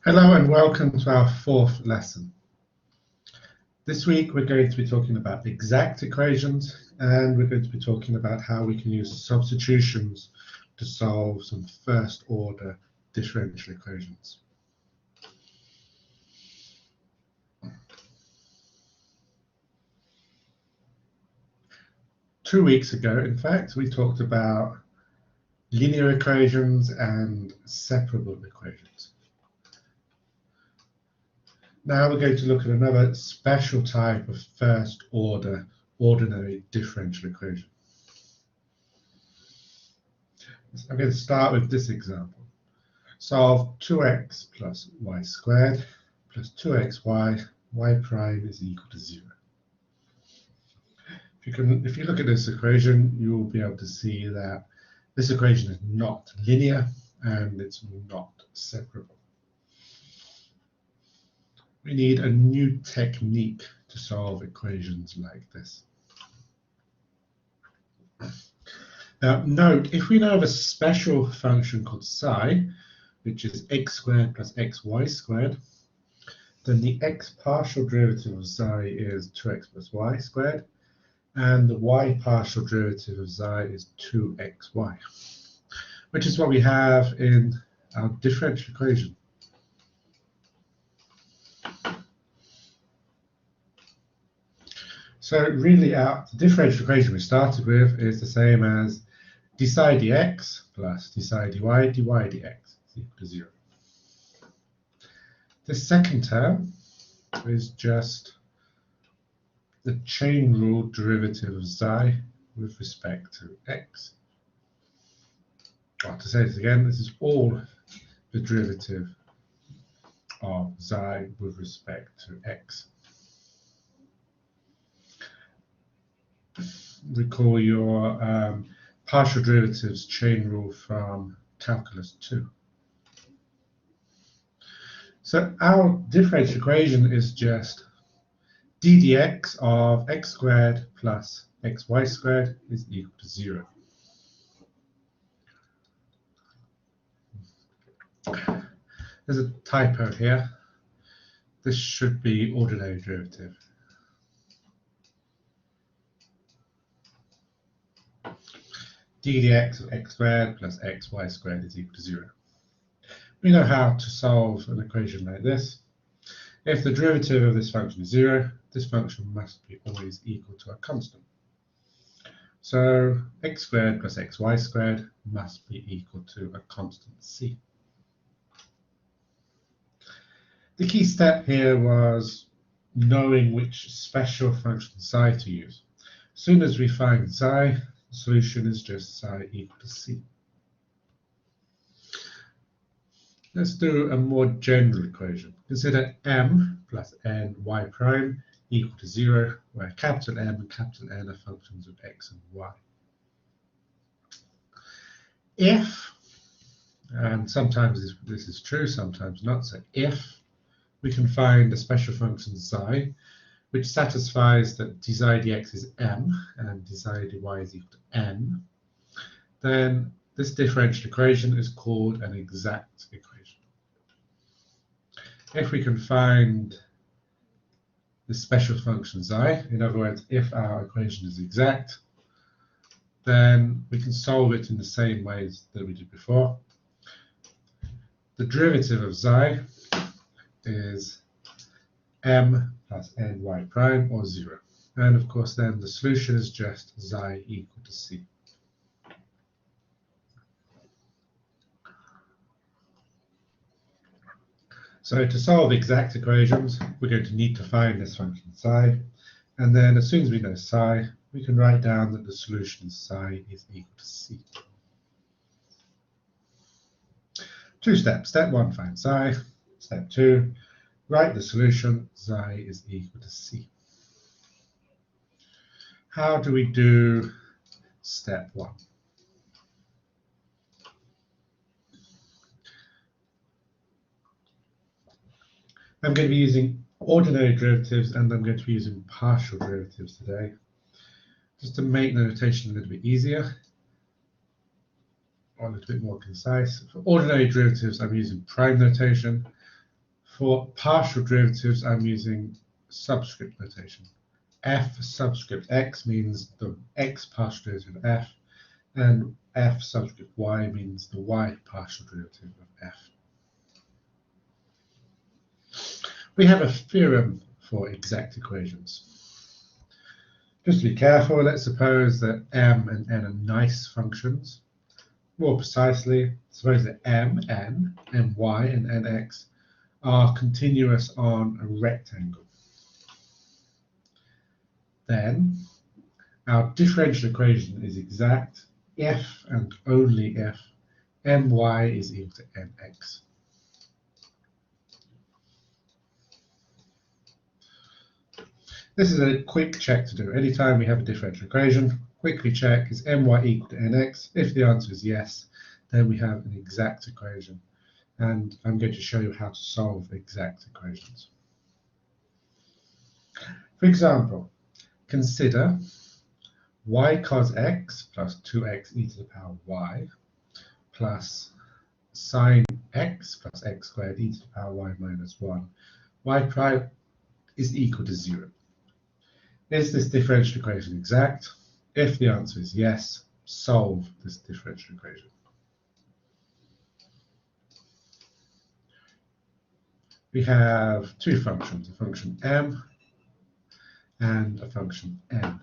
Hello and welcome to our fourth lesson. This week we're going to be talking about exact equations, and we're going to be talking about how we can use substitutions to solve some first order differential equations. Two weeks ago, in fact, we talked about linear equations and separable equations. Now we're going to look at another special type of first order ordinary differential equation. I'm going to start with this example. Solve 2x plus y squared plus 2xy, y prime is equal to 0. If you look at this equation, you will be able to see that this equation is not linear and it's not separable. We need a new technique to solve equations like this. Now note, if we now have a special function called psi, which is x squared plus xy squared, then the x partial derivative of psi is 2x plus y squared, and the y partial derivative of psi is 2xy, which is what we have in our differential equation. So really our differential equation we started with is the same as d psi dx plus d psi dy dy dx is equal to 0. The second term is just the chain rule derivative of psi with respect to x. Well, to say this again, this is all the derivative of psi with respect to x. Recall your partial derivatives chain rule from calculus 2. So our differential equation is just d dx of x squared plus xy squared is equal to 0. There's a typo here. This should be ordinary derivative. d dx of x squared plus xy squared is equal to 0. We know how to solve an equation like this. If the derivative of this function is 0, this function must be always equal to a constant. So x squared plus xy squared must be equal to a constant c. The key step here was knowing which special function psi to use. As soon as we find psi, the solution is just psi equal to c. Let's do a more general equation. Consider m plus n y prime equal to 0, where capital M and capital N are functions of x and y. If, and sometimes this is true, sometimes not, so if we can find a special function psi which satisfies that d psi dx is m and d psi dy is equal to n, then this differential equation is called an exact equation. If we can find the special function psi, in other words, if our equation is exact, then we can solve it in the same ways that we did before. The derivative of psi is m plus ny prime, or 0. And of course then the solution is just psi equal to c. So to solve exact equations, we're going to need to find this function psi, and then as soon as we know psi, we can write down that the solution psi is equal to c. Two steps. Step 1, find psi. Step 2, write the solution psi is equal to c. How do we do step 1? I'm going to be using ordinary derivatives and I'm going to be using partial derivatives today, just to make the notation a little bit easier or a little bit more concise. For ordinary derivatives, I'm using prime notation. For partial derivatives, I'm using subscript notation. F subscript x means the x partial derivative of f, and f subscript y means the y partial derivative of f. We have a theorem for exact equations. Just to be careful, let's suppose that m and n are nice functions. More precisely, suppose that mn, my, and nx are continuous on a rectangle. Then our differential equation is exact if and only if my is equal to nx. This is a quick check to do. Anytime we have a differential equation, quickly check, is my equal to nx? If the answer is yes, then we have an exact equation. And I'm going to show you how to solve exact equations. For example, consider y cos x plus 2x e to the power y plus sine x plus x squared e to the power y minus 1. Y prime is equal to 0. Is this differential equation exact? If the answer is yes, solve this differential equation. We have two functions, a function m and a function n.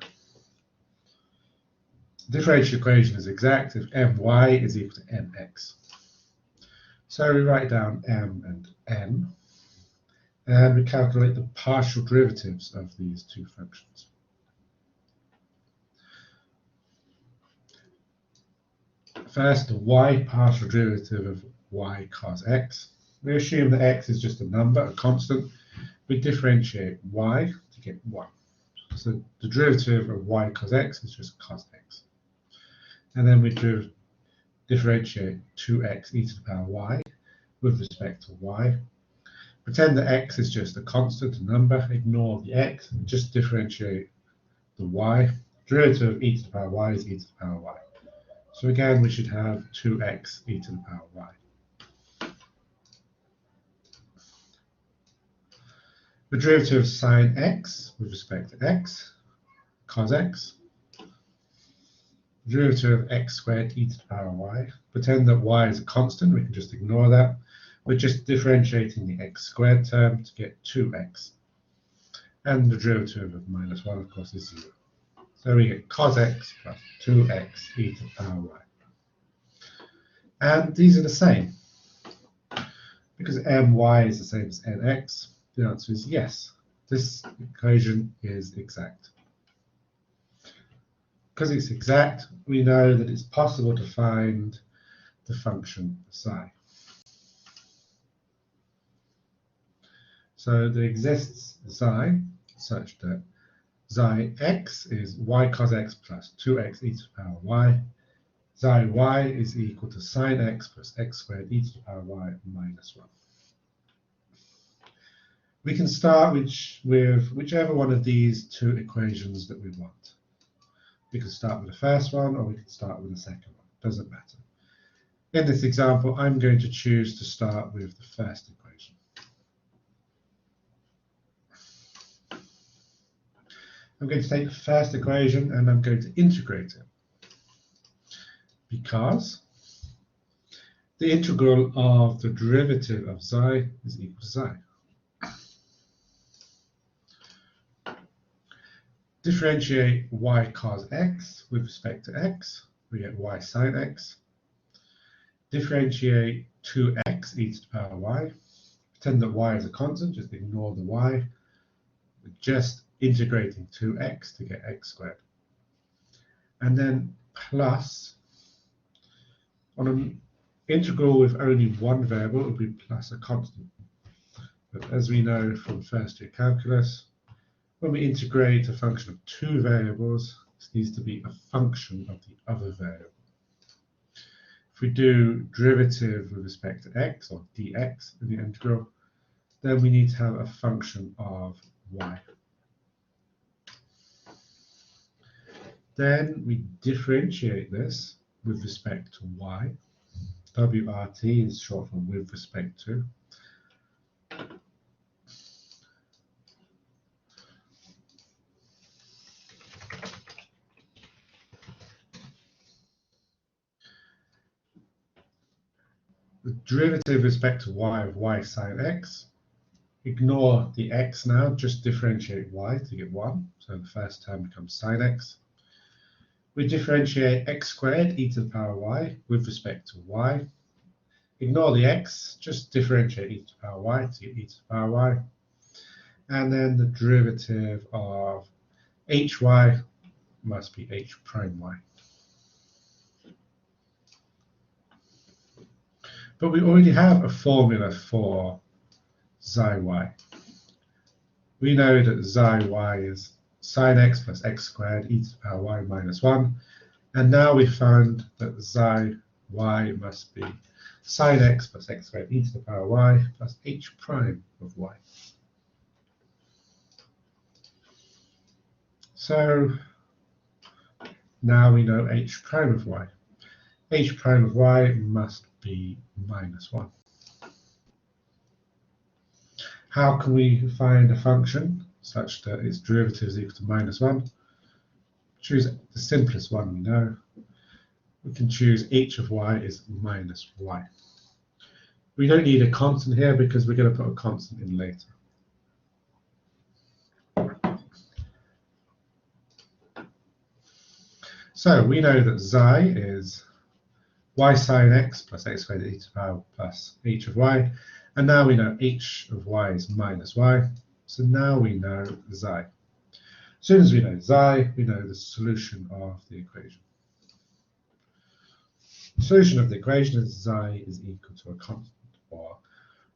The differential equation is exact if my is equal to nx. So we write down m and n, and we calculate the partial derivatives of these two functions. First, the y partial derivative of y cos x. We assume that x is just a number, a constant. We differentiate y to get 1. So the derivative of y cos x is just cos x. And then we differentiate 2x e to the power y with respect to y. Pretend that x is just a constant, a number. Ignore the x and just differentiate the y. Derivative of e to the power y is e to the power y. So again, we should have 2x e to the power y. The derivative of sine x with respect to x, cos x. The derivative of x squared e to the power y. Pretend that y is a constant, we can just ignore that. We're just differentiating the x squared term to get 2x. And the derivative of minus 1, of course, is 0. So we get cos x plus 2x e to the power y. And these are the same. Because my is the same as nx, the answer is yes. This equation is exact. Because it's exact, we know that it's possible to find the function psi. So there exists psi such that psi x is y cos x plus 2x e to the power y. Psi y is equal to sine x plus x squared e to the power y minus 1. We can start with whichever one of these two equations that we want. We can start with the first one, or we can start with the second one. Doesn't matter. In this example, I'm going to choose to start with the first equation. I'm going to take the first equation and I'm going to integrate it. Because the integral of the derivative of psi is equal to psi. Differentiate y cos x with respect to x, we get y sine x. Differentiate 2x e to the power y. Pretend that y is a constant, just ignore the y. We're just integrating 2x to get x squared. And then plus, on an integral with only one variable, it would be plus a constant. But as we know from first year calculus, when we integrate a function of two variables, this needs to be a function of the other variable. If we do derivative with respect to x, or dx in the integral, then we need to have a function of y. Then we differentiate this with respect to y. WRT is short for with respect to. the derivative with respect to y of y sine x. Ignore the x now, just differentiate y to get 1. So the first term becomes sine x. We differentiate x squared e to the power y with respect to y. Ignore the x, just differentiate e to the power y to get e to the power y. And then the derivative of hy must be h prime y. But we already have a formula for xi y. We know that xi y is sine x plus x squared e to the power y minus 1. And now we found that xi y must be sine x plus x squared e to the power y plus h prime of y. So now we know h prime of y. H prime of y must be minus 1. How can we find a function such that its derivative is equal to minus 1? Choose the simplest one we know. We can choose h of y is minus y. We don't need a constant here because we're going to put a constant in later. So we know that xi is y sine x plus x squared e to the power plus h of y. And now we know h of y is minus y. So now we know xi. As soon as we know xi, we know the solution of the equation. The solution of the equation is xi is equal to a constant, or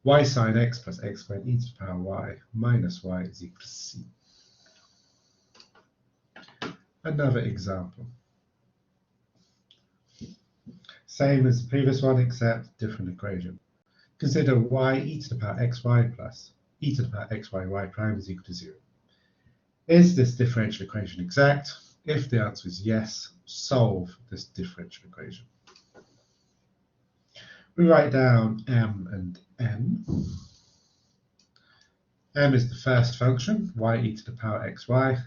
y sine x plus x squared e to the power y minus y is equal to c. Another example. Same as the previous one, except different equation. Consider y e to the power xy plus e to the power xy prime is equal to 0. Is this differential equation exact? If the answer is yes, solve this differential equation. We write down m and n. M is the first function, y e to the power xy,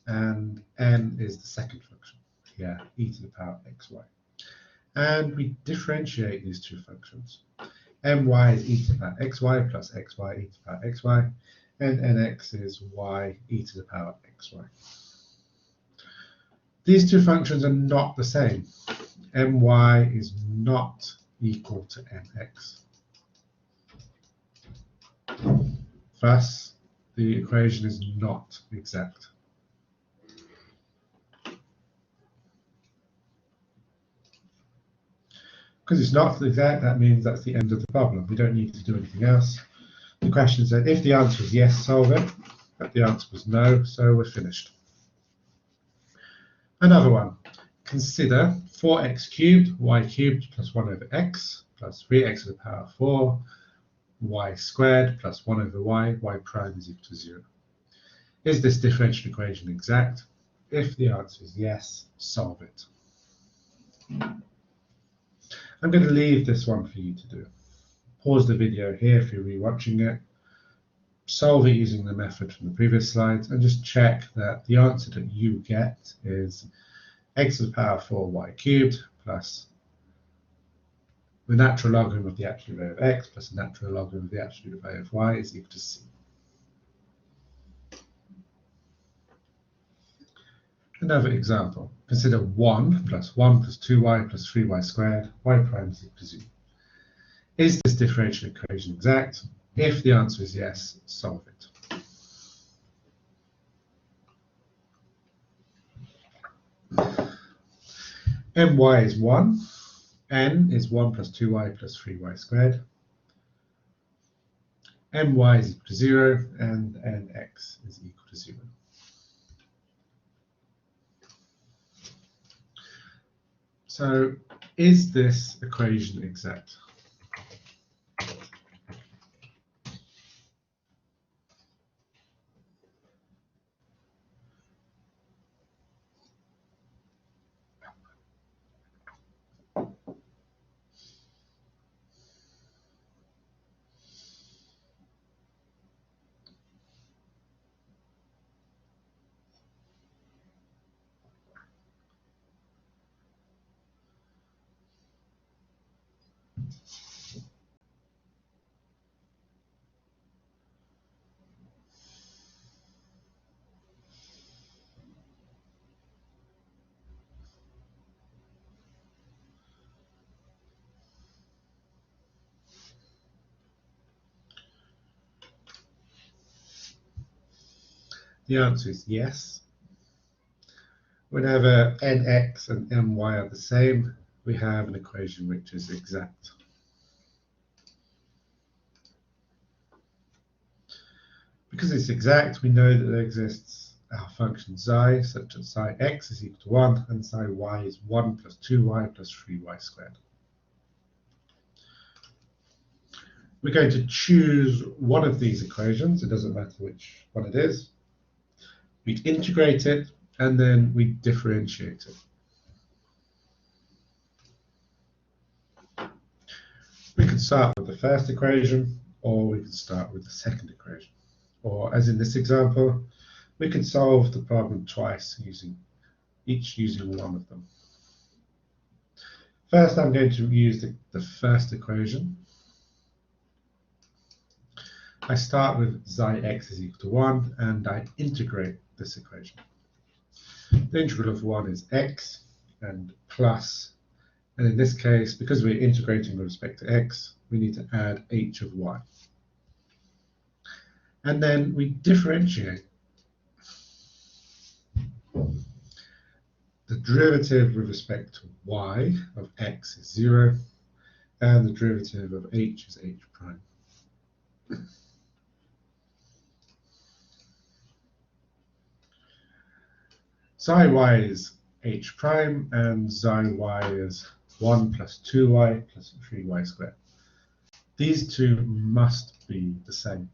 and n is the second function, here, e to the power xy. And we differentiate these two functions. My is e to the power xy plus xy e to the power xy, and nx is y e to the power xy. These two functions are not the same. My is not equal to nx. Thus, the equation is not exact. Because it's not exact, that means that's the end of the problem. We don't need to do anything else. The question said, if the answer is yes, solve it. But the answer was no, so we're finished. Another one. Consider 4x cubed, y cubed plus 1 over x plus 3x to the power 4, y squared plus 1 over y prime is equal to 0. Is this differential equation exact? If the answer is yes, solve it. I'm going to leave this one for you to do. Pause the video here if you're rewatching it. Solve it using the method from the previous slides and just check that the answer that you get is x to the power 4y cubed plus the natural logarithm of the absolute value of x plus the natural logarithm of the absolute value of y is equal to c. Another example. Consider 1 plus 2y plus 3y squared, y prime is equal to 0. Is this differential equation exact? If the answer is yes, solve it. My is 1, n is 1 plus 2y plus 3y squared. My is equal to 0, and nx is equal to 0. So, is this equation exact? The answer is yes. Whenever nx and my are the same, we have an equation which is exact. Because it's exact, we know that there exists our function xi, such that xi x is equal to 1, and xi y is 1 plus 2y plus 3y squared. We're going to choose one of these equations. It doesn't matter which one it is. We integrate it, and then we differentiate it. We can start with the first equation, or we can start with the second equation. Or, as in this example, we can solve the problem twice, each using one of them. First, I'm going to use the first equation. I start with xi x is equal to 1, and I integrate this equation. The integral of 1 is x, and plus, and in this case, because we're integrating with respect to x, we need to add h of y. And then we differentiate. The derivative with respect to y of x is 0, and the derivative of h is h prime. Xi y is h prime, and xi y is 1 plus 2y plus 3y squared. These two must be the same.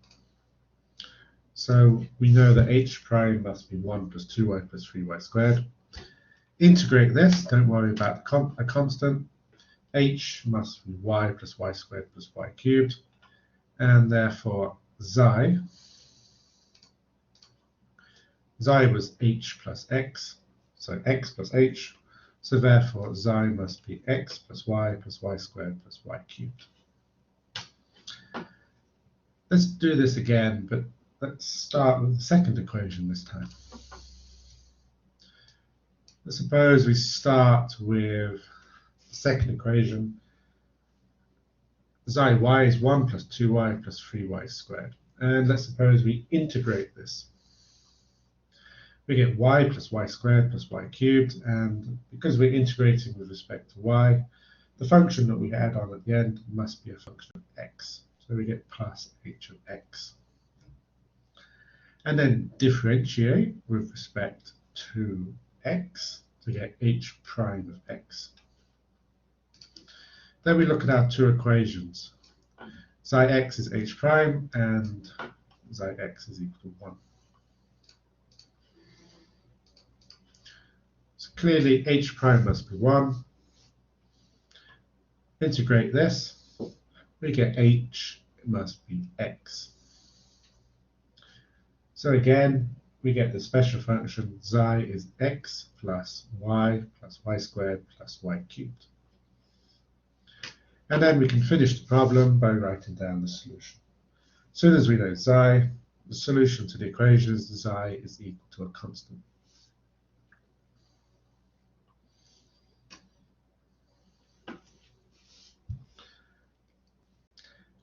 So we know that h prime must be 1 plus 2y plus 3y squared. Integrate this, don't worry about a constant. H must be y plus y squared plus y cubed. And therefore, xi was h plus x, so x plus h. So therefore, xi must be x plus y squared plus y cubed. Let's do this again, but let's start with the second equation this time. Let's suppose we start with the second equation. Xi y is 1 plus 2y plus 3y squared. And let's suppose we integrate this. We get y plus y squared plus y cubed, and because we're integrating with respect to y, the function that we add on at the end must be a function of x. So we get plus h of x. And then differentiate with respect to x to get h prime of x. Then we look at our two equations. Xi x is h prime, and xi x is equal to 1. So clearly h prime must be 1. Integrate this. We get h must be x. So again, we get the special function xi is x plus y squared plus y cubed. And then we can finish the problem by writing down the solution. As soon as we know xi, the solution to the equation is xi is equal to a constant.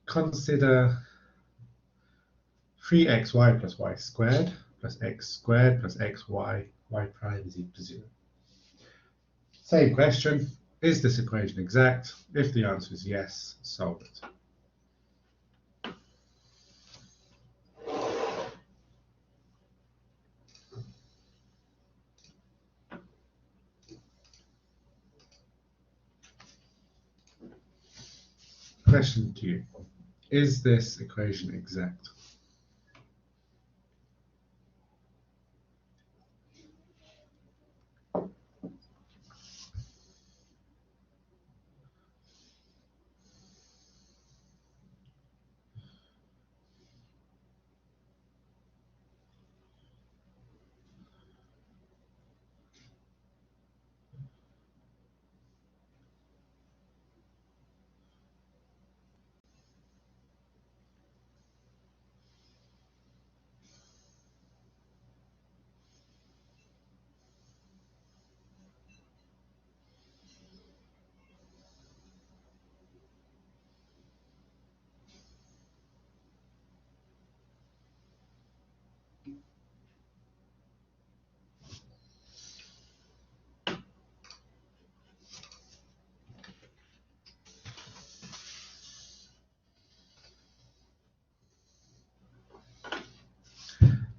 Consider 3xy plus y squared plus x plus xy, y prime is equal to 0. Same question, is this equation exact? If the answer is yes, solve it. Question to you, is this equation exact?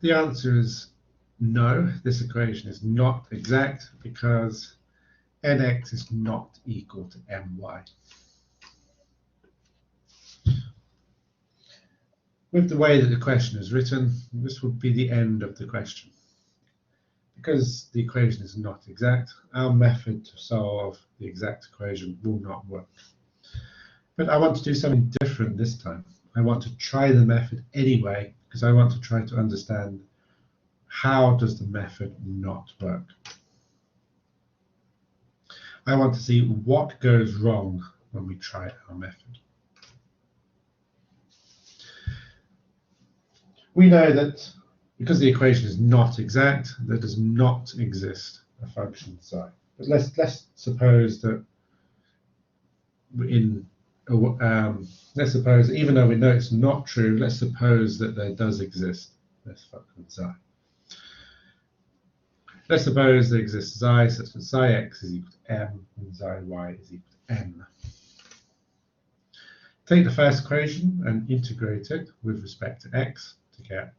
The answer is no, this equation is not exact because nx is not equal to my. With the way that the question is written, this would be the end of the question. Because the equation is not exact, our method to solve the exact equation will not work. But I want to do something different this time. I want to try the method anyway, because I want to try to understand how does the method not work. I want to see what goes wrong when we try our method. We know that because the equation is not exact, there does not exist a function psi. But let's suppose that let's suppose, even though we know it's not true, let's suppose that there does exist this function psi. Let's suppose there exists psi such that psi x is equal to m and psi y is equal to n. Take the first equation and integrate it with respect to x to get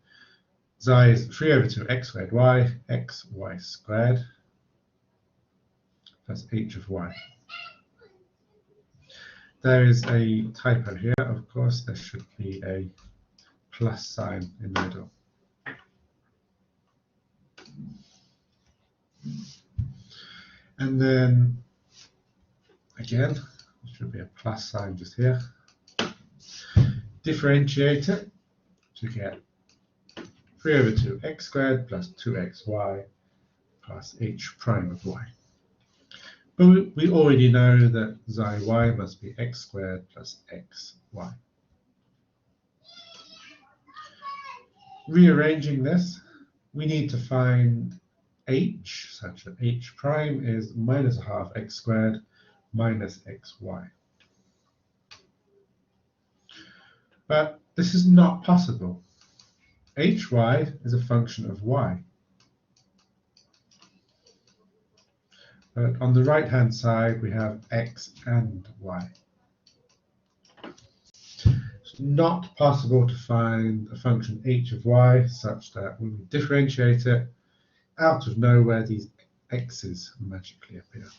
psi is 3 over 2 x squared y, x y squared plus h of y. There is a typo here, of course. There should be a plus sign in the middle. And then, again, there should be a plus sign just here. Differentiate it to get 3 over 2 x squared plus 2xy plus h prime of y. But we already know that psi y must be x squared plus xy. Rearranging this, we need to find h such that h prime is minus a half x squared minus xy. But this is not possible. Hy is a function of y. But on the right-hand side, we have x and y. It's not possible to find a function h of y such that when we differentiate it, out of nowhere, these x's magically appear.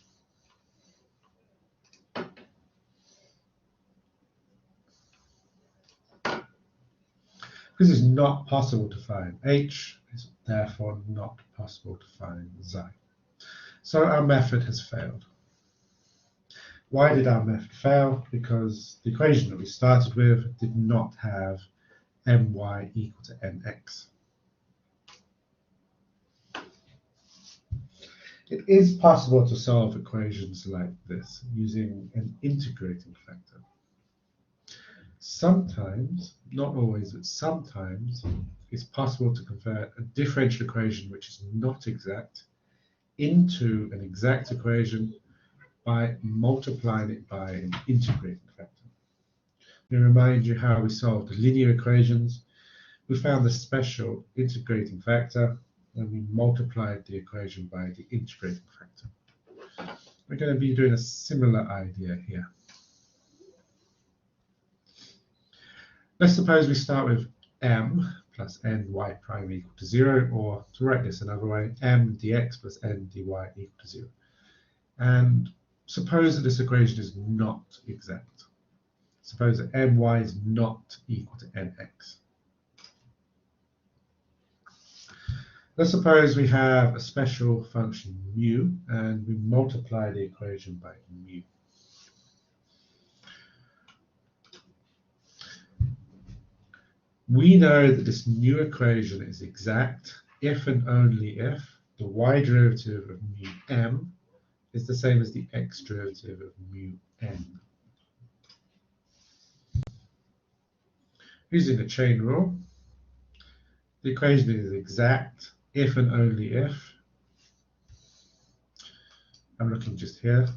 Because it's not possible to find h, it's therefore not possible to find psi. So our method has failed. Why did our method fail? Because the equation that we started with did not have my equal to nx. It is possible to solve equations like this using an integrating factor. Sometimes, not always, but sometimes, it's possible to convert a differential equation which is not exact into an exact equation by multiplying it by an integrating factor. Let me remind you how we solved the linear equations. We found the special integrating factor and we multiplied the equation by the integrating factor. We're going to be doing a similar idea here. Let's suppose we start with m plus ny prime equal to 0, or to write this another way, m dx plus n dy equal to 0. And suppose that this equation is not exact. Suppose that my is not equal to nx. Let's suppose we have a special function mu, and we multiply the equation by mu. We know that this new equation is exact if and only if the y derivative of mu m is the same as the x derivative of mu n. Using a chain rule, the equation is exact if and only if, I'm looking just here,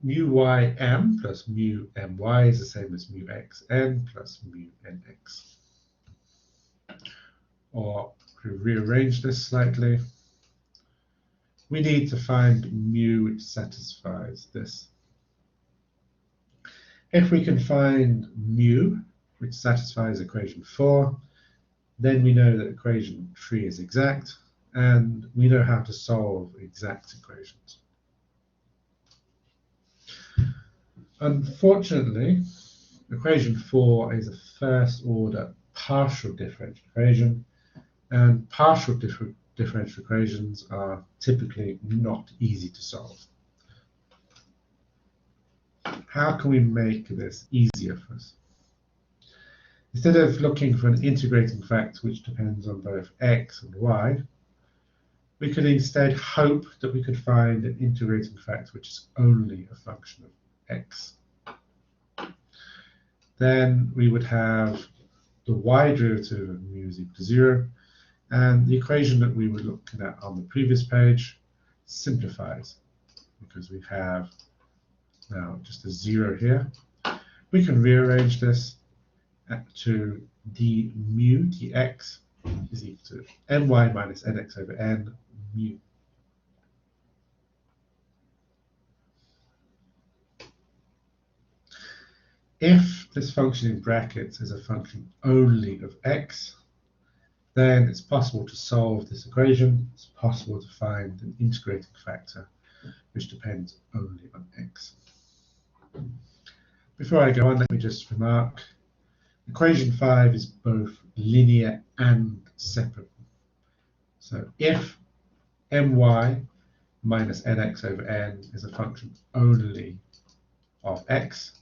mu y m plus mu my is the same as mu x n plus mu nx. Or to rearrange this slightly, we need to find mu which satisfies this. If we can find mu which satisfies equation 4, then we know that equation 3 is exact, and we know how to solve exact equations. Unfortunately, equation 4 is a first-order partial differential equation, and partial differential equations are typically not easy to solve. How can we make this easier for us? Instead of looking for an integrating factor which depends on both x and y, we could instead hope that we could find an integrating factor which is only a function of x. Then we would have the y derivative of mu is equal to 0, and the equation that we were looking at on the previous page simplifies because we have now just a 0 here. We can rearrange this to d mu dx is equal to my minus nx over n mu. If this function in brackets is a function only of x, then it's possible to solve this equation. It's possible to find an integrating factor which depends only on x. Before I go on, let me just remark, equation 5 is both linear and separable. So if my minus nx over n is a function only of x,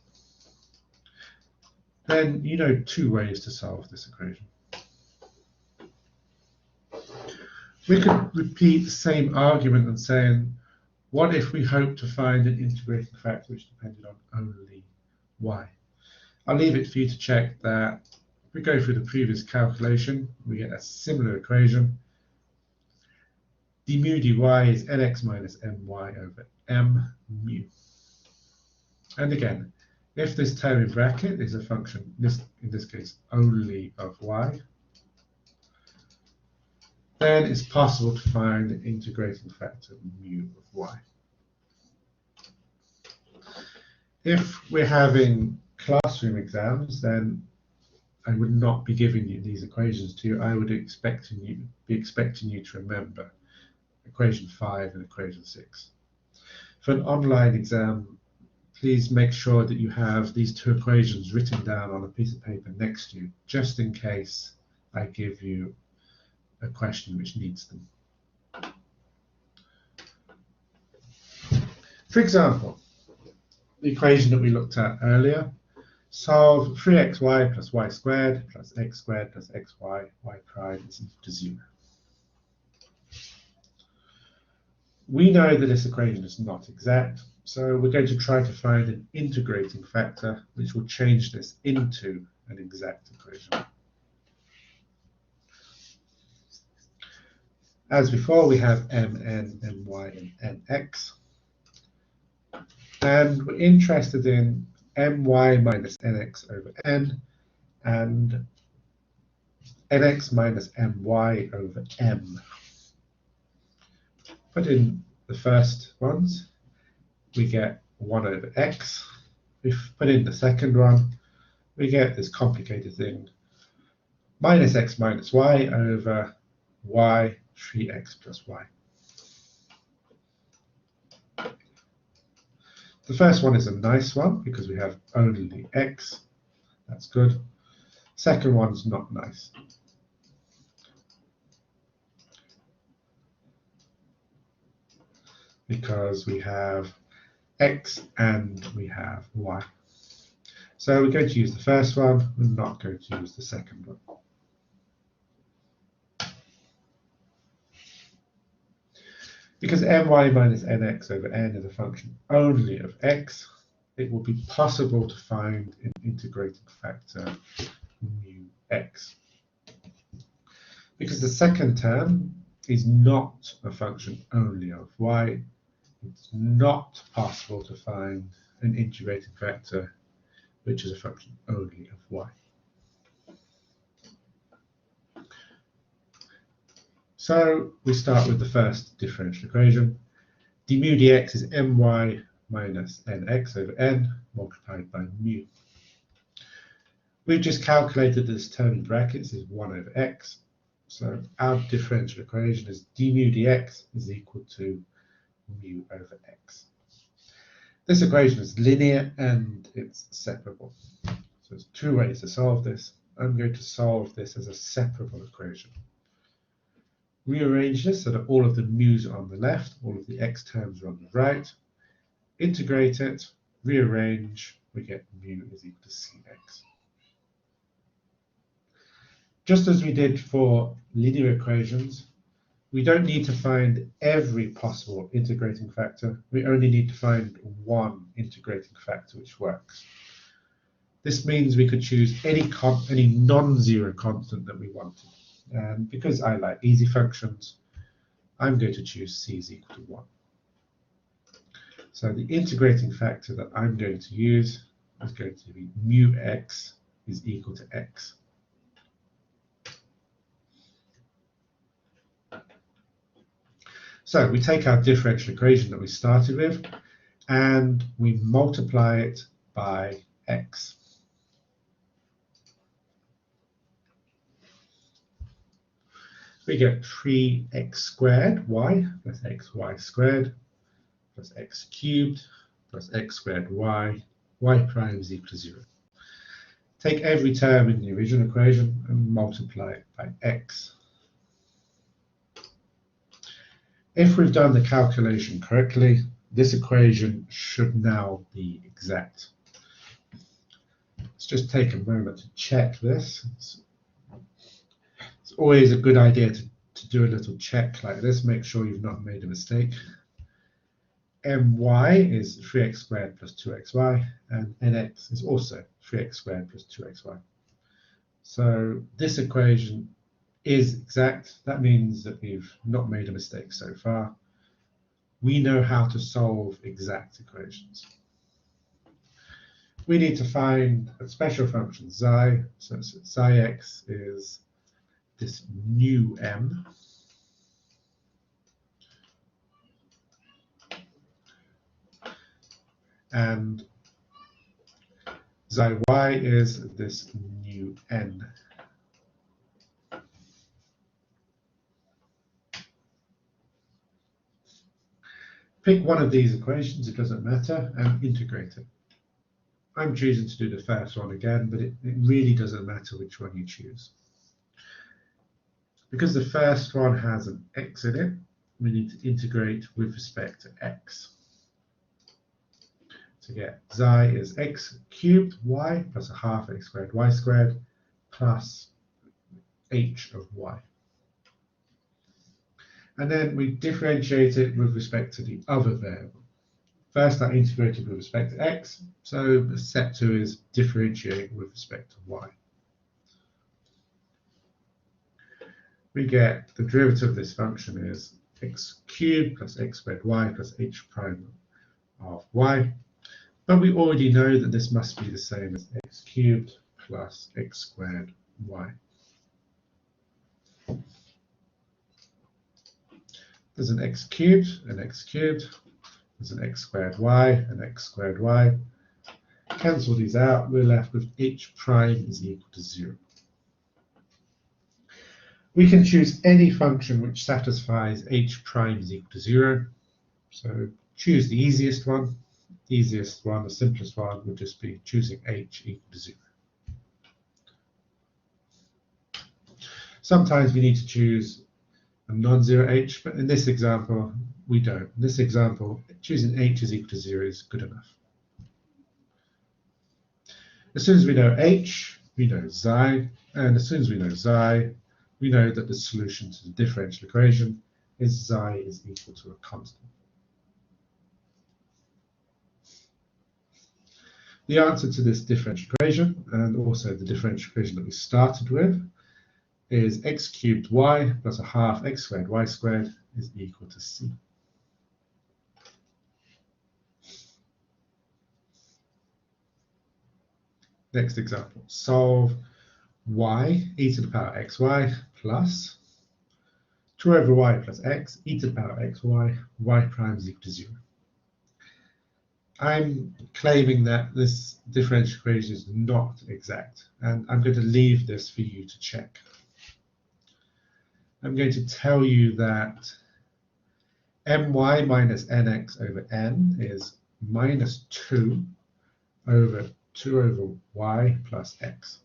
then you know two ways to solve this equation. We could repeat the same argument and saying, what if we hope to find an integrating factor which depended on only y? I'll leave it for you to check that. If we go through the previous calculation, we get a similar equation. d mu dy is nx minus my over m mu. And again, if this term in bracket is a function, in this case, only of y, then it's possible to find an integrating factor mu of y. If we're having classroom exams, then I would not be giving you these equations to you. I would be expecting you to remember equation 5 and equation 6. For an online exam, please make sure that you have these two equations written down on a piece of paper next to you, just in case I give you a question which needs them. For example, the equation that we looked at earlier, solve 3xy plus y squared plus x squared plus xy, y prime is equal to 0. We know that this equation is not exact, so we're going to try to find an integrating factor which will change this into an exact equation. As before, we have mn, my, and nx. And we're interested in my minus nx over n and nx minus my over m. Put in the first ones, we get 1 over x. If we put in the second one, we get this complicated thing, minus x minus y over y, 3x plus y. The first one is a nice one because we have only x. That's good. Second one's not nice. Because we have x and we have y. So we're going to use the first one, we're not going to use the second one. Because my minus nx over n is a function only of x, it will be possible to find an integrating factor mu x. Because the second term is not a function only of y, it's not possible to find an integrating factor which is a function only of y. So we start with the first differential equation. d mu dx is my minus nx over n multiplied by mu. We've just calculated this term in brackets is 1 over x. So our differential equation is d mu dx is equal to mu over x. This equation is linear and it's separable. So there's two ways to solve this. I'm going to solve this as a separable equation. Rearrange this so that all of the mu's are on the left, all of the x terms are on the right. Integrate it, rearrange, we get mu is equal to cx. Just as we did for linear equations, we don't need to find every possible integrating factor. We only need to find one integrating factor which works. This means we could choose any non-zero constant that we wanted. And because I like easy functions, I'm going to choose c is equal to 1. So the integrating factor that I'm going to use is going to be mu x is equal to x. So we take our differential equation that we started with and we multiply it by x. We get 3x squared y plus xy squared plus x cubed plus x squared y prime is equal to 0. Take every term in the original equation and multiply it by x. If we've done the calculation correctly, this equation should now be exact. Let's just take a moment to check this. It's always a good idea to do a little check like this, make sure you've not made a mistake. My is 3x squared plus 2xy, and nx is also 3x squared plus 2xy. So this equation is exact. That means that we've not made a mistake so far. We know how to solve exact equations. We need to find a special function xi, so xi x is this new m. And xi y is this new n. Pick one of these equations, it doesn't matter, and integrate it. I'm choosing to do the first one again, but it really doesn't matter which one you choose. Because the first one has an x in it, we need to integrate with respect to x. To get xi is x cubed y plus a half x squared y squared plus h of y. And then we differentiate it with respect to the other variable. First, I integrated with respect to x, so step 2 is differentiate with respect to y. We get the derivative of this function is x cubed plus x squared y plus h prime of y. But we already know that this must be the same as x cubed plus x squared y. There's an x cubed, there's an x squared y, an x squared y. Cancel these out, we're left with h prime is equal to 0. We can choose any function which satisfies h prime is equal to 0. So choose the easiest one. The easiest one, the simplest one, would just be choosing h equal to 0. Sometimes we need to choose a non-zero h, but in this example, we don't. In this example, choosing h is equal to 0 is good enough. As soon as we know h, we know xi, and as soon as we know xi, we know that the solution to the differential equation is xi is equal to a constant. The answer to this differential equation, and also the differential equation that we started with, is x cubed y plus a half x squared y squared is equal to c. Next example, solve y e to the power xy plus 2 over y plus x e to the power xy, y prime is equal to 0. I'm claiming that this differential equation is not exact, and I'm going to leave this for you to check. I'm going to tell you that my minus nx over n is minus 2 over 2 over y plus x.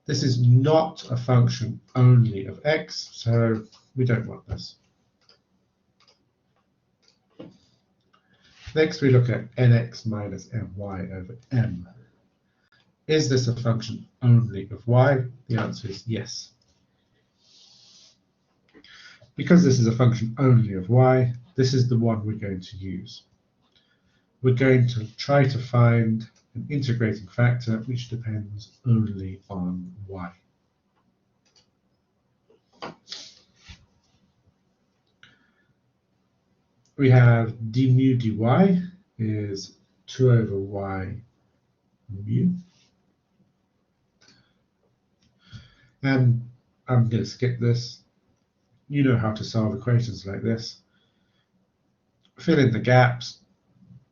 This is not a function only of x, so we don't want this. Next, we look at nx minus my over m. Is this a function only of y? The answer is yes. Because this is a function only of y, this is the one we're going to use. We're going to try to find an integrating factor which depends only on y. We have d mu dy is 2 over y mu. And I'm going to skip this. You know how to solve equations like this. Fill in the gaps.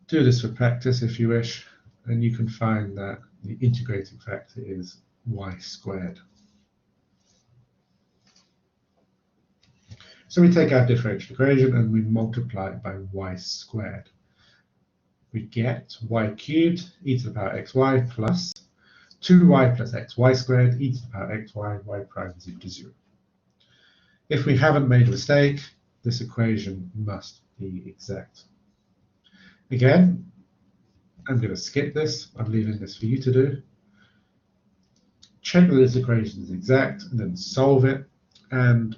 Do this for practice if you wish, and you can find that the integrating factor is y squared. So we take our differential equation and we multiply it by y squared. We get y cubed e to the power xy plus 2y plus xy squared e to the power xy, y prime is equal to 0. If we haven't made a mistake, this equation must be exact. Again, I'm going to skip this. I'm leaving this for you to do. Check that this equation is exact, and then solve it, and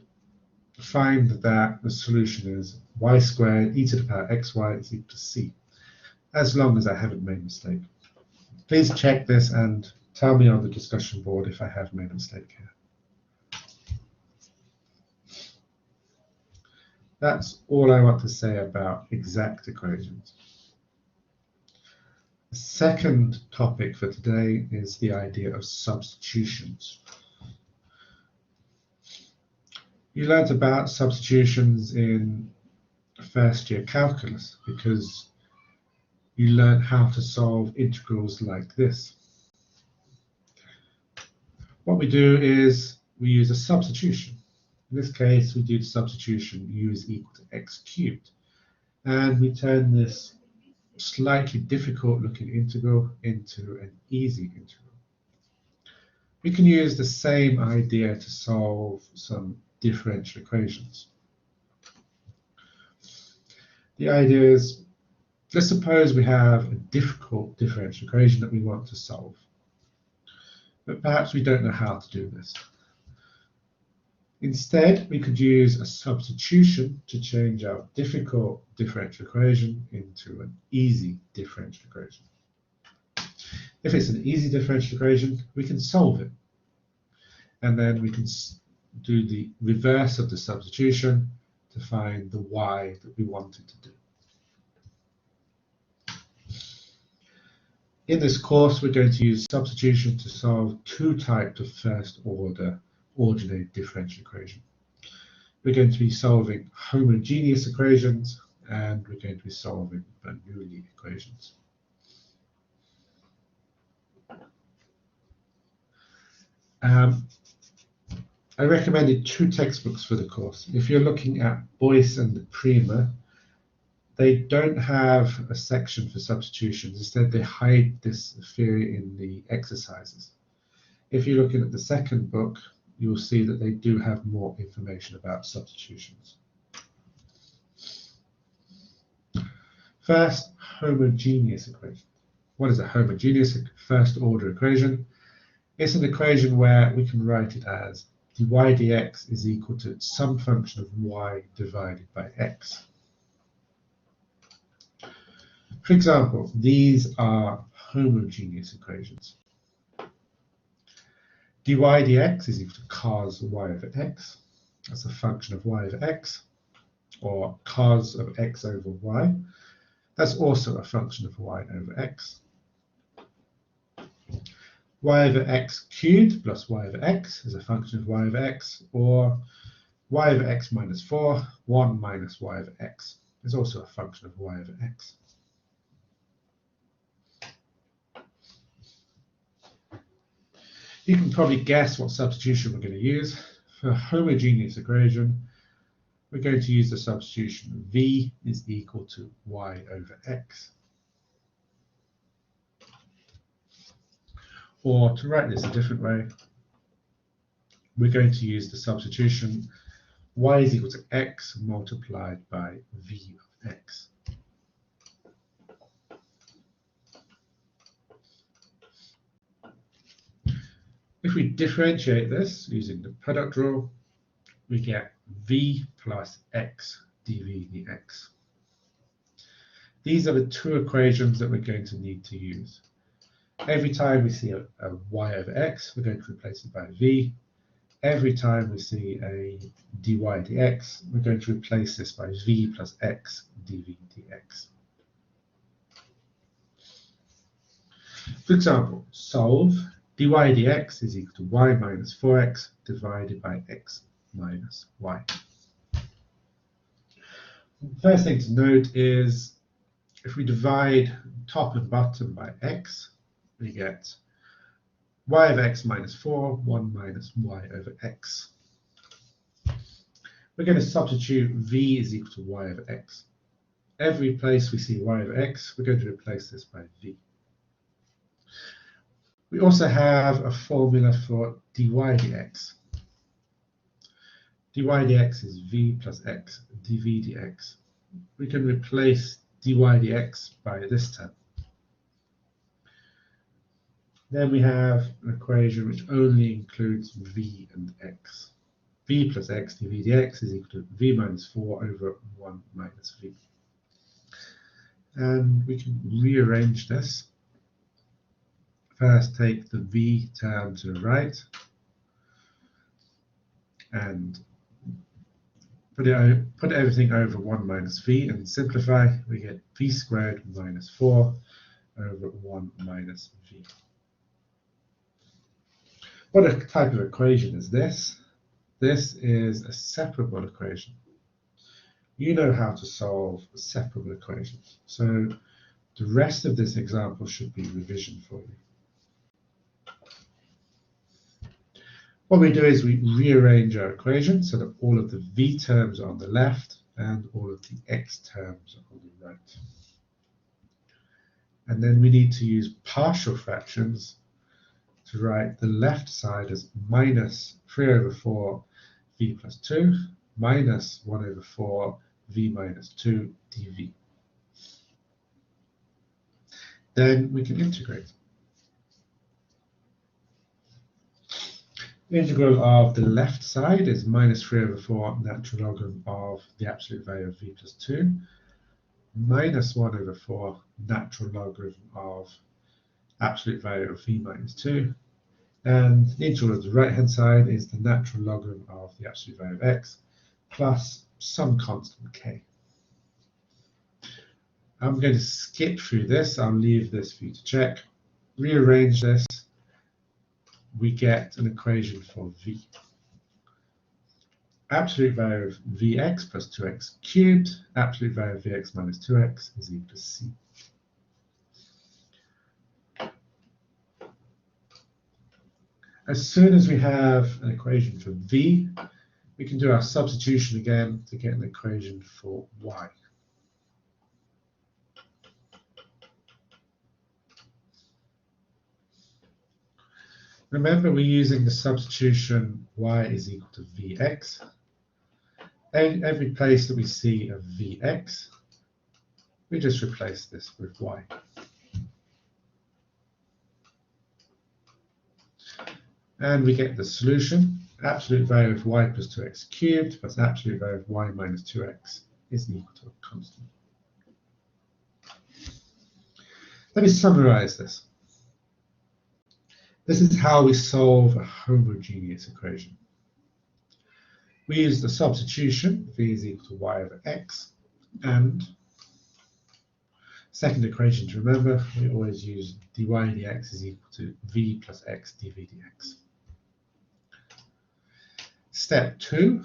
find that the solution is y squared e to the power xy is equal to c, as long as I haven't made a mistake. Please check this and tell me on the discussion board if I have made a mistake here. That's all I want to say about exact equations. The second topic for today is the idea of substitutions. You learnt about substitutions in first year calculus because you learned how to solve integrals like this. What we do is we use a substitution. In this case, we do the substitution u is equal to x cubed. And we turn this slightly difficult looking integral into an easy integral. We can use the same idea to solve some differential equations. The idea is, let's suppose we have a difficult differential equation that we want to solve. But perhaps we don't know how to do this. Instead, we could use a substitution to change our difficult differential equation into an easy differential equation. If it's an easy differential equation, we can solve it. And then we can do the reverse of the substitution to find the y that we wanted to do. In this course, we're going to use substitution to solve two types of first-order ordinary differential equation. We're going to be solving homogeneous equations, and we're going to be solving Bernoulli equations. I recommended two textbooks for the course. If you're looking at Boyce and Prima, they don't have a section for substitutions. Instead, they hide this theory in the exercises. If you're looking at the second book, you'll see that they do have more information about substitutions. First, homogeneous equation. What is a homogeneous first-order equation? It's an equation where we can write it as dy dx is equal to some function of y divided by x. For example, these are homogeneous equations. dy dx is equal to cos y over x. That's a function of y over x, or cos of x over y. That's also a function of y over x. Y over x cubed plus y over x is a function of y over x, or y over x minus 4, 1 minus y over x is also a function of y over x. You can probably guess what substitution we're going to use. For a homogeneous equation, we're going to use the substitution v is equal to y over x. Or to write this a different way, we're going to use the substitution y is equal to x multiplied by v of x. If we differentiate this using the product rule, we get v plus x dv dx. These are the two equations that we're going to need to use. Every time we see a y over x, we're going to replace it by v. Every time we see a dy dx, we're going to replace this by v plus x dv dx. For example, solve dy dx is equal to y minus 4x divided by x minus y. First thing to note is if we divide top and bottom by x, we get y of x minus 4, 1 minus y over x. We're going to substitute v is equal to y over x. Every place we see y over x, we're going to replace this by v. We also have a formula for dy dx. dy dx is v plus x dv dx. We can replace dy dx by this term. Then we have an equation which only includes v and x. V plus x dv dx is equal to v minus 4 over 1 minus v. And we can rearrange this. First, take the v term to the right and put everything over 1 minus v and simplify. We get v squared minus 4 over 1 minus v. What type of equation is this? This is a separable equation. You know how to solve separable equations, so the rest of this example should be revision for you. What we do is we rearrange our equation so that all of the v terms are on the left and all of the x terms are on the right. And then we need to use partial fractions to write the left side as minus 3 over 4 v plus 2 minus 1 over 4 v minus 2 dv. Then we can integrate. The integral of the left side is minus 3 over 4 natural logarithm of the absolute value of v plus 2 minus 1 over 4 natural logarithm of absolute value of v minus 2. And the integral of the right-hand side is the natural logarithm of the absolute value of x plus some constant k. I'm going to skip through this. I'll leave this for you to check. Rearrange this. We get an equation for v. Absolute value of vx plus 2x cubed, absolute value of vx minus 2x is equal to c. As soon as we have an equation for v, we can do our substitution again to get an equation for y. Remember, we're using the substitution y is equal to vx. And every place that we see a vx, we just replace this with y. And we get the solution. Absolute value of y plus 2x cubed plus absolute value of y minus 2x is equal to a constant. Let me summarize this. This is how we solve a homogeneous equation. We use the substitution, v is equal to y over x, and second equation to remember, we always use dy dx is equal to v plus x dv dx. Step 2,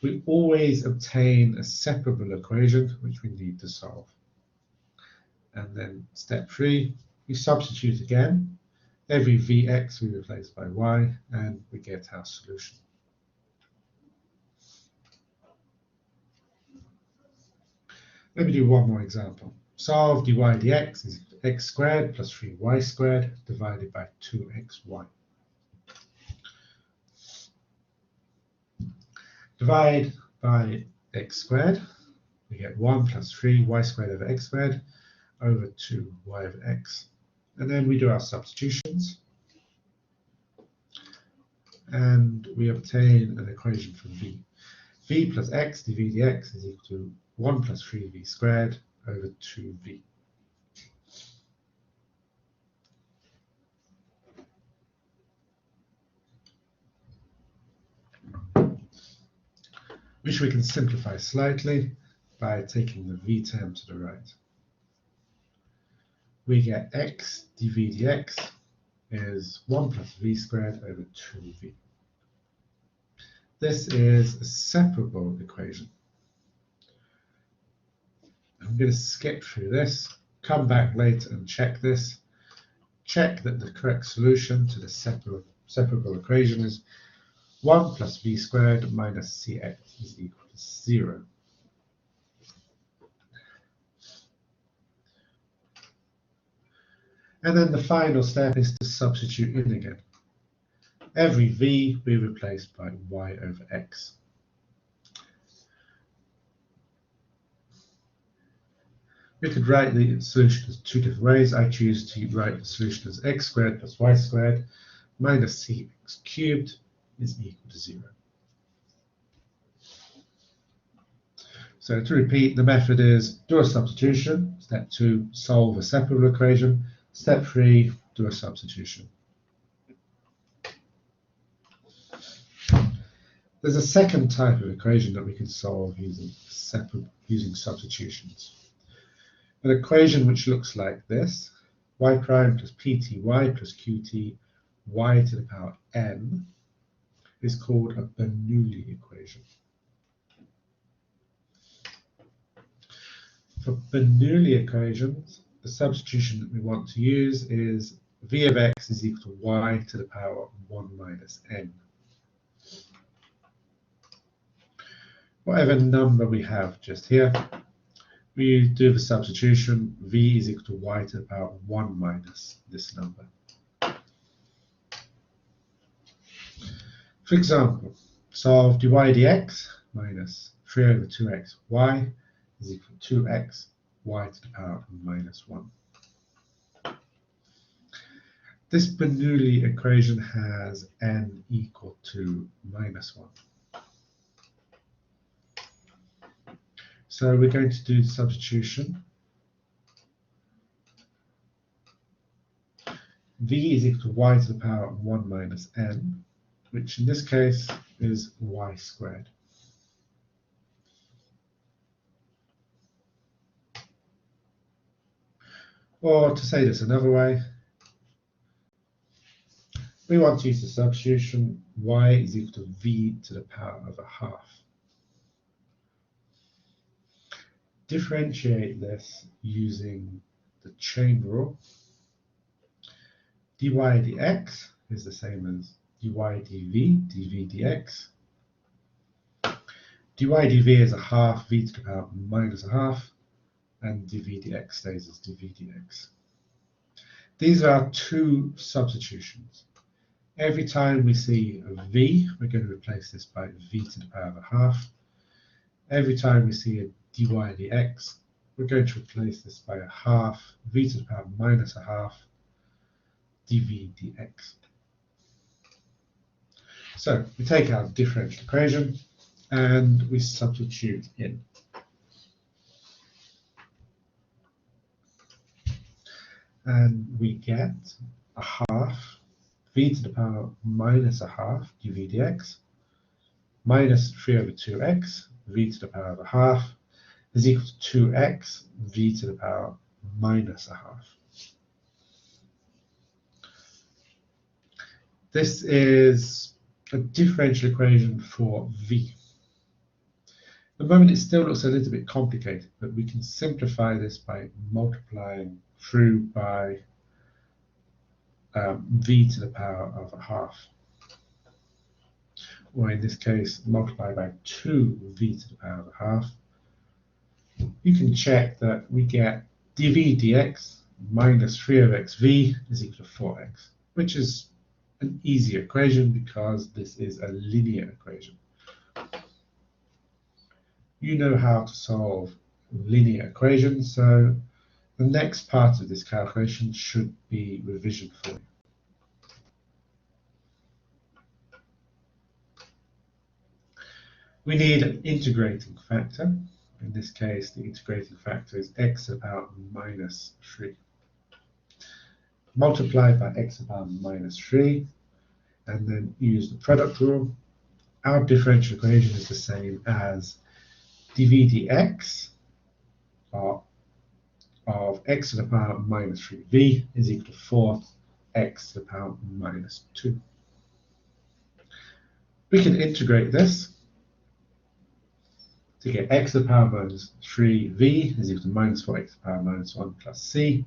we always obtain a separable equation which we need to solve. And then step 3, we substitute again Every Vx we replace by y, and we get our solution. Let me do one more example. Solve dy dx is x squared plus 3y squared divided by 2xy. Divide by x squared, we get 1 plus 3y squared over x squared over 2y over x. And then we do our substitutions, and we obtain an equation for v. V plus x dv dx is equal to 1 plus 3v squared over 2v. Which we can simplify slightly by taking the v term to the right. We get x dv dx is 1 plus v squared over 2v. This is a separable equation. I'm going to skip through this, come back later and check this. Check that the correct solution to the separable equation is 1 plus v squared minus cx is equal to 0. And then the final step is to substitute in again. Every v we replace by y over x. We could write the solution as two different ways. I choose to write the solution as x squared plus y squared minus cx cubed is equal to 0. So to repeat, the method is do a substitution. Step 2, solve a separable equation. Step 3, do a substitution. There's a second type of equation that we can solve using substitutions. An equation which looks like this: y prime plus pty plus qt y to the power n is called a Bernoulli equation. For Bernoulli equations, the substitution that we want to use is v of x is equal to y to the power 1 minus n. Whatever number we have just here, we do the substitution, v is equal to y to the power 1 minus this number. For example, solve dy dx minus 3 over 2x y is equal to 2x y to the power minus 1. This Bernoulli equation has n equal to minus 1. So we're going to do the substitution. V is equal to y to the power 1 minus n, which in this case is y squared. Or to say this another way, we want to use the substitution y is equal to v to the power of a half. Differentiate this using the chain rule. Dy dx is the same as dy dv, dv dx. Dy dv is a half v to the power minus a half, and dv dx stays as dv dx. These are our two substitutions. Every time we see a v, we're going to replace this by v to the power of a half. Every time we see a dy dx, we're going to replace this by a half, v to the power minus a half, dv dx. So we take our differential equation and we substitute in. And we get a half, v to the power minus a half, dv dx, minus 3 over 2x, v to the power of a half, is equal to 2x, v to the power minus a half. This is a differential equation for v. At the moment it still looks a little bit complicated, but we can simplify this by multiplying through by v to the power of a half. Or in this case, multiply by 2v to the power of a half. You can check that we get dv dx minus 3 over xv is equal to 4x, which is an easy equation because this is a linear equation. You know how to solve linear equations, so the next part of this calculation should be revision for you. We need an integrating factor. In this case, the integrating factor is x to the power minus 3. Multiply by x to the power minus 3, and then use the product rule. Our differential equation is the same as dv dx of x to the power minus 3v is equal to 4x to the power minus 2. We can integrate this to get x to the power minus 3v is equal to minus 4x to the power minus 1 plus c.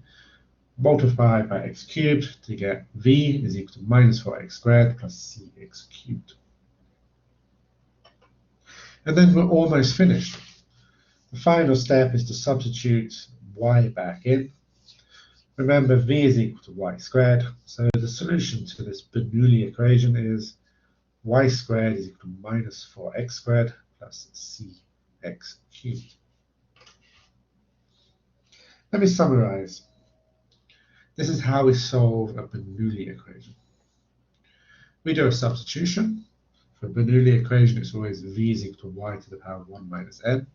Multiply by x cubed to get v is equal to minus 4x squared plus cx cubed. And then we're almost finished. The final step is to substitute y back in. Remember, v is equal to y squared, so the solution to this Bernoulli equation is y squared is equal to minus 4x squared plus cx cubed. Let me summarize. This is how we solve a Bernoulli equation. We do a substitution. For a Bernoulli equation, it's always v is equal to y to the power 1 minus n.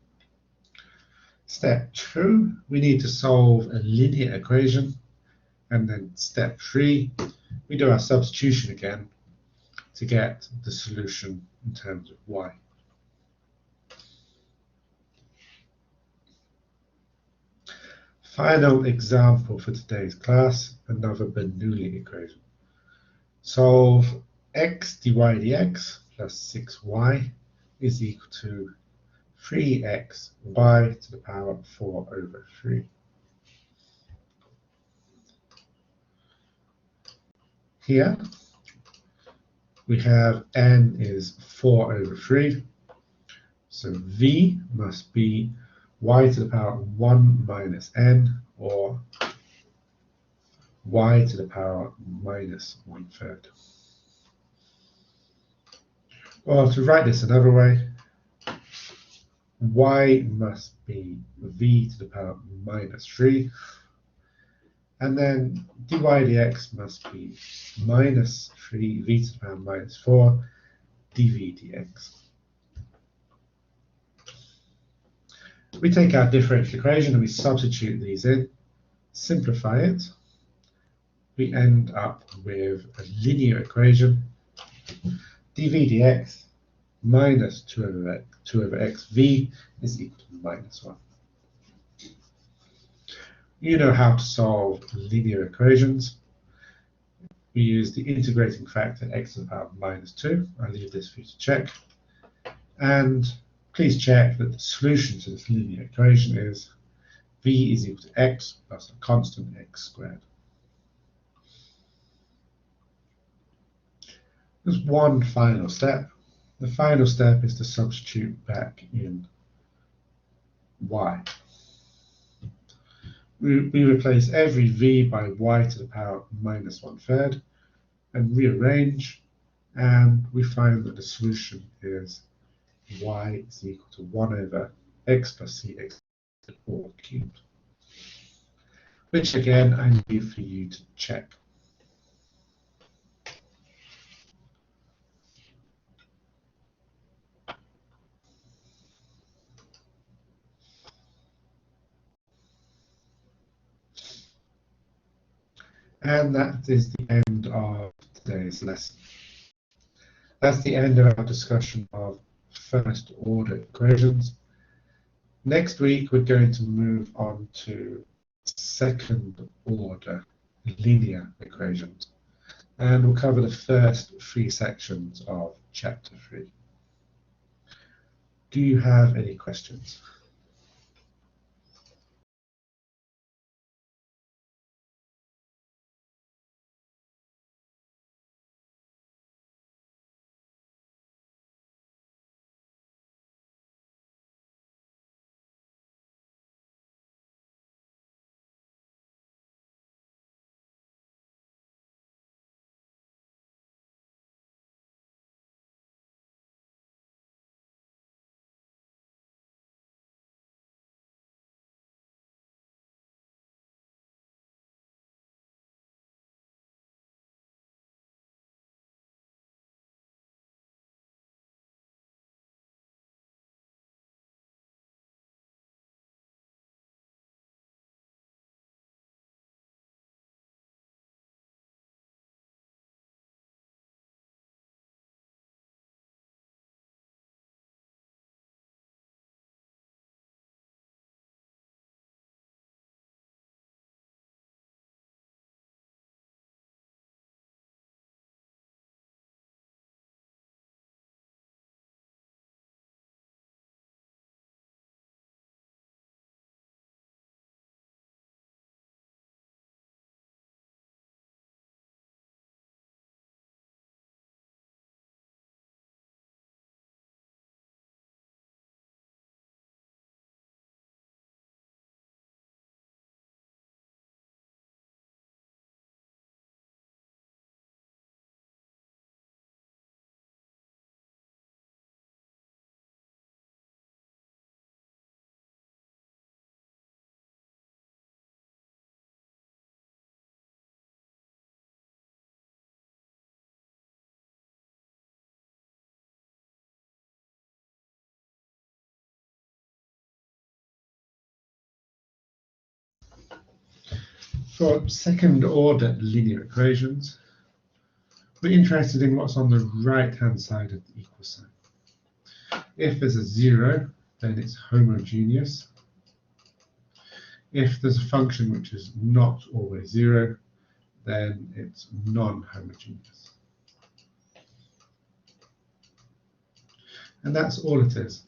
Step 2, we need to solve a linear equation. And then step 3, we do our substitution again to get the solution in terms of y. Final example for today's class, another Bernoulli equation. Solve x dy dx plus 6y is equal to 3x y to the power 4 over 3. Here we have n is 4 over 3, so v must be y to the power 1 minus n, or y to the power minus 1/3. Or to write this another way, y must be v to the power minus 3, and then dy dx must be minus 3v to the power minus 4 dv dx. We take our differential equation and we substitute these in, simplify it. We end up with a linear equation, dv dx minus 2 over x v is equal to minus 1. You know how to solve linear equations. We use the integrating factor x to the power minus 2. I'll leave this for you to check. And please check that the solution to this linear equation is v is equal to x plus a constant x squared. There's one final step. The final step is to substitute back in y. We replace every v by y to the power minus 1/3 and rearrange, and we find that the solution is y is equal to 1 over x plus cx all cubed, which again I leave for you to check. And that is the end of today's lesson. That's the end of our discussion of first order equations. Next week, we're going to move on to second order linear equations. And we'll cover the first 3 sections of chapter 3. Do you have any questions? For second order linear equations, we're interested in what's on the right-hand side of the equal sign. If there's a 0, then it's homogeneous. If there's a function which is not always 0, then it's non-homogeneous. And that's all it is.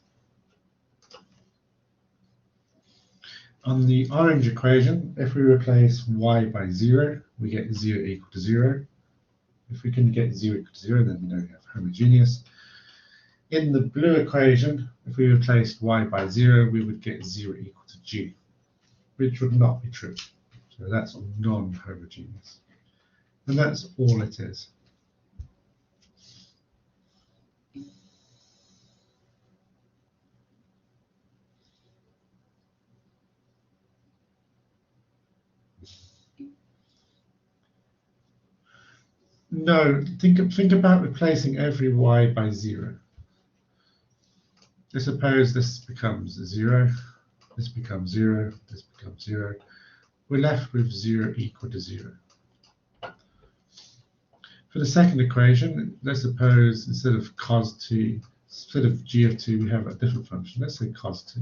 On the orange equation, if we replace y by 0, we get 0 equal to 0. If we can get 0 equal to 0, then we know we have homogeneous. In the blue equation, if we replaced y by 0, we would get 0 equal to g, which would not be true. So that's non-homogeneous. And that's all it is. No, think about replacing every y by 0. Let's suppose this becomes 0, this becomes 0, this becomes 0. We're left with 0 equal to 0. For the second equation, let's suppose instead of cos t, instead of g of t, we have a different function. Let's say cos t.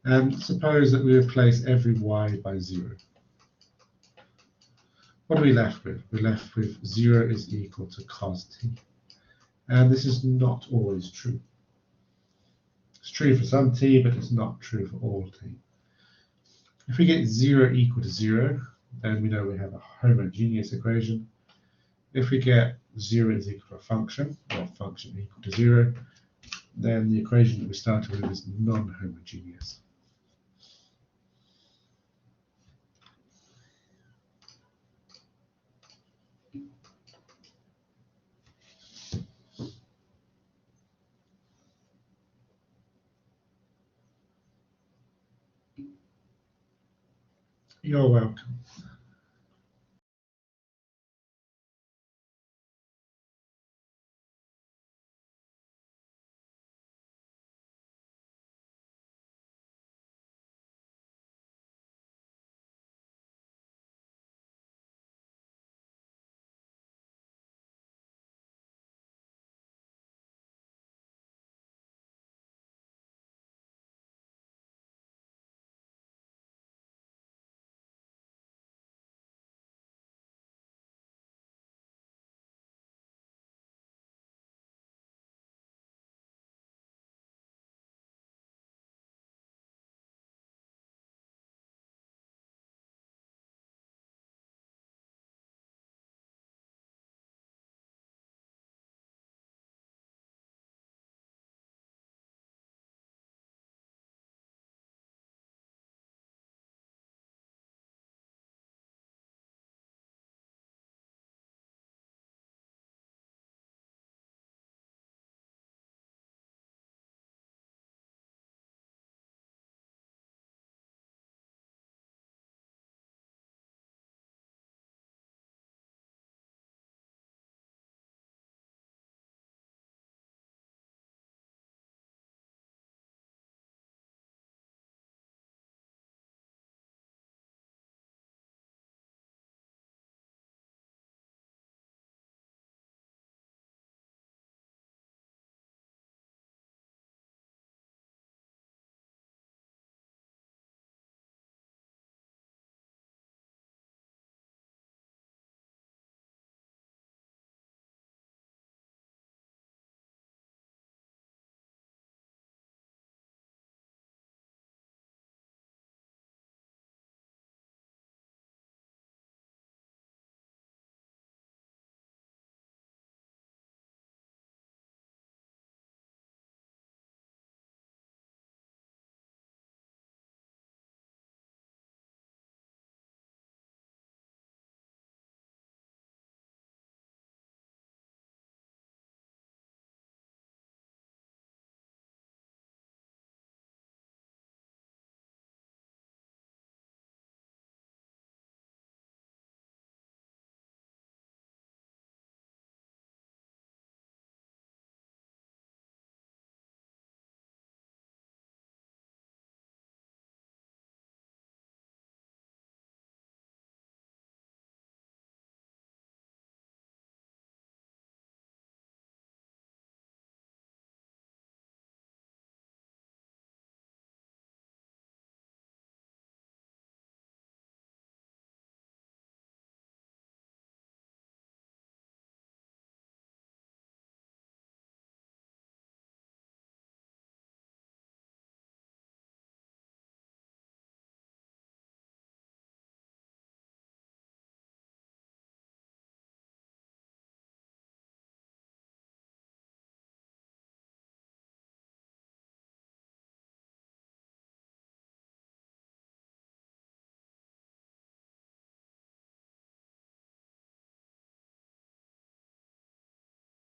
And suppose that we replace every y by 0. What are we left with? We're left with 0 is equal to cos t. And this is not always true. It's true for some t, but it's not true for all t. If we get 0 equal to 0, then we know we have a homogeneous equation. If we get 0 is equal to a function, or function equal to 0, then the equation that we started with is non-homogeneous. You're welcome.